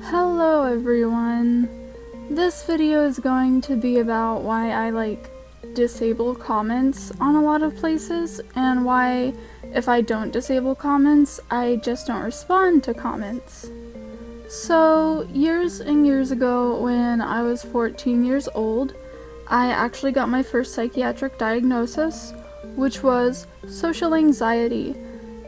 Hello everyone! This video is going to be about why I disable comments on a lot of places and why if I don't disable comments, I just don't respond to comments. So years and years ago when I was 14 years old, I actually got my first psychiatric diagnosis, which was social anxiety,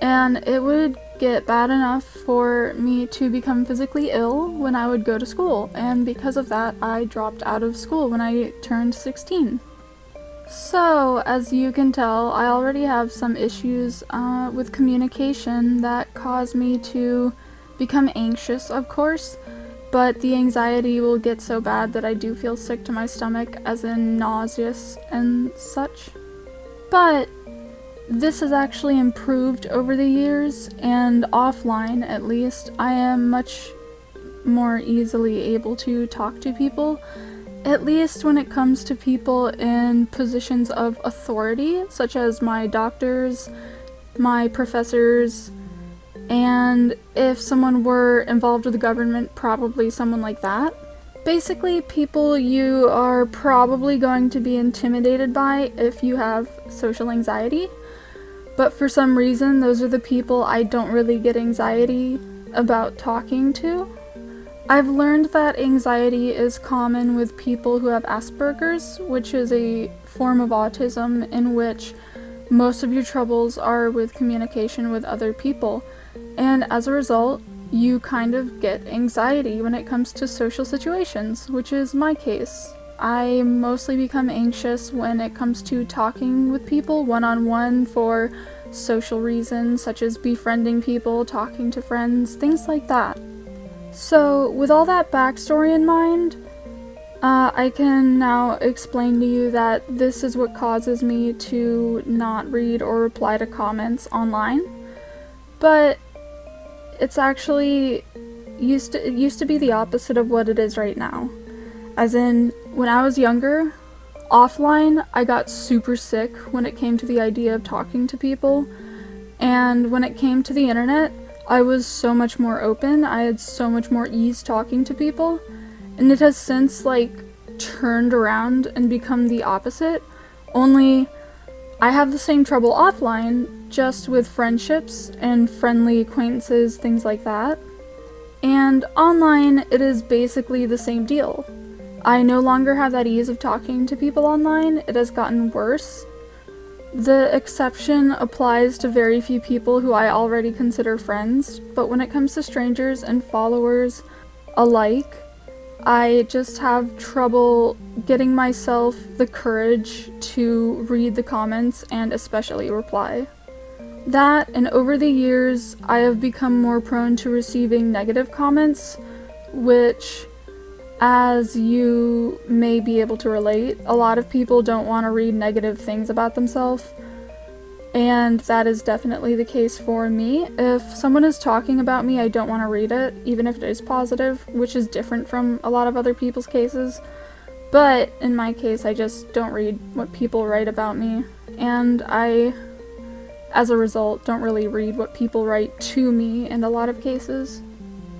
and it would get bad enough for me to become physically ill when I would go to school, and because of that I dropped out of school when I turned 16. So, as you can tell, I already have some issues with communication that cause me to become anxious, of course, but the anxiety will get so bad that I do feel sick to my stomach, as in nauseous and such. But this has actually improved over the years, and offline at least, I am much more easily able to talk to people, at least when it comes to people in positions of authority, such as my doctors, my professors, and if someone were involved with the government, probably someone like that. Basically, people you are probably going to be intimidated by if you have social anxiety. But for some reason, those are the people I don't really get anxiety about talking to. I've learned that anxiety is common with people who have Asperger's, which is a form of autism in which most of your troubles are with communication with other people. And as a result, you kind of get anxiety when it comes to social situations, which is my case. I mostly become anxious when it comes to talking with people one-on-one for social reasons, such as befriending people, talking to friends, things like that. So, with all that backstory in mind, I can now explain to you that this is what causes me to not read or reply to comments online. But it's actually it used to be the opposite of what it is right now. As in, when I was younger, offline, I got super sick when it came to the idea of talking to people, and when it came to the internet, I was so much more open, I had so much more ease talking to people, and it has since, turned around and become the opposite, only I have the same trouble offline, just with friendships and friendly acquaintances, things like that, and online, it is basically the same deal. I no longer have that ease of talking to people online, it has gotten worse. The exception applies to very few people who I already consider friends, but when it comes to strangers and followers alike, I just have trouble getting myself the courage to read the comments and especially reply. That, and over the years, I have become more prone to receiving negative comments, which, as you may be able to relate, a lot of people don't want to read negative things about themselves, and that is definitely the case for me. If someone is talking about me, I don't want to read it, even if it is positive, which is different from a lot of other people's cases, but in my case, I just don't read what people write about me, and I, as a result, don't really read what people write to me in a lot of cases.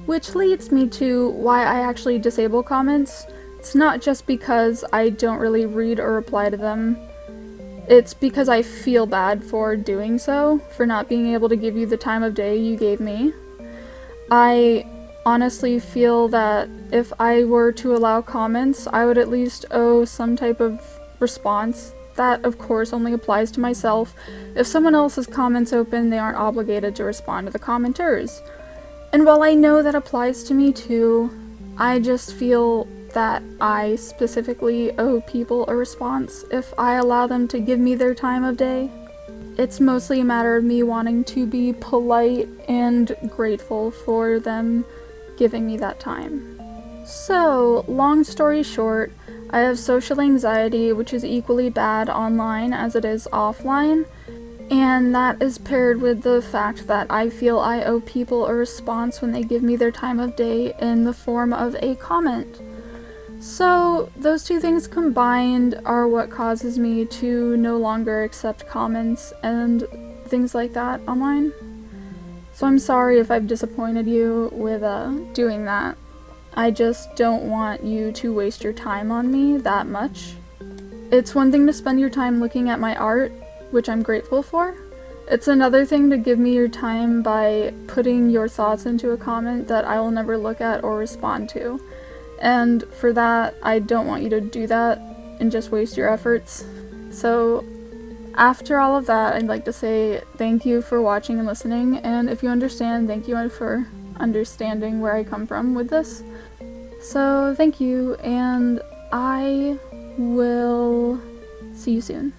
Which leads me to why I actually disable comments. It's not just because I don't really read or reply to them. It's because I feel bad for doing so, for not being able to give you the time of day you gave me. I honestly feel that if I were to allow comments, I would at least owe some type of response. That, of course, only applies to myself. If someone else has comments open, they aren't obligated to respond to the commenters. And while I know that applies to me too, I just feel that I specifically owe people a response if I allow them to give me their time of day. It's mostly a matter of me wanting to be polite and grateful for them giving me that time. So, long story short, I have social anxiety, which is equally bad online as it is offline. And that is paired with the fact that I feel I owe people a response when they give me their time of day in the form of a comment. So those two things combined are what causes me to no longer accept comments and things like that online. So I'm sorry if I've disappointed you with doing that. I just don't want you to waste your time on me that much. It's one thing to spend your time looking at my art, which I'm grateful for. It's another thing to give me your time by putting your thoughts into a comment that I will never look at or respond to. And for that, I don't want you to do that and just waste your efforts. So after all of that, I'd like to say thank you for watching and listening, and if you understand, thank you for understanding where I come from with this. So thank you, and I will see you soon.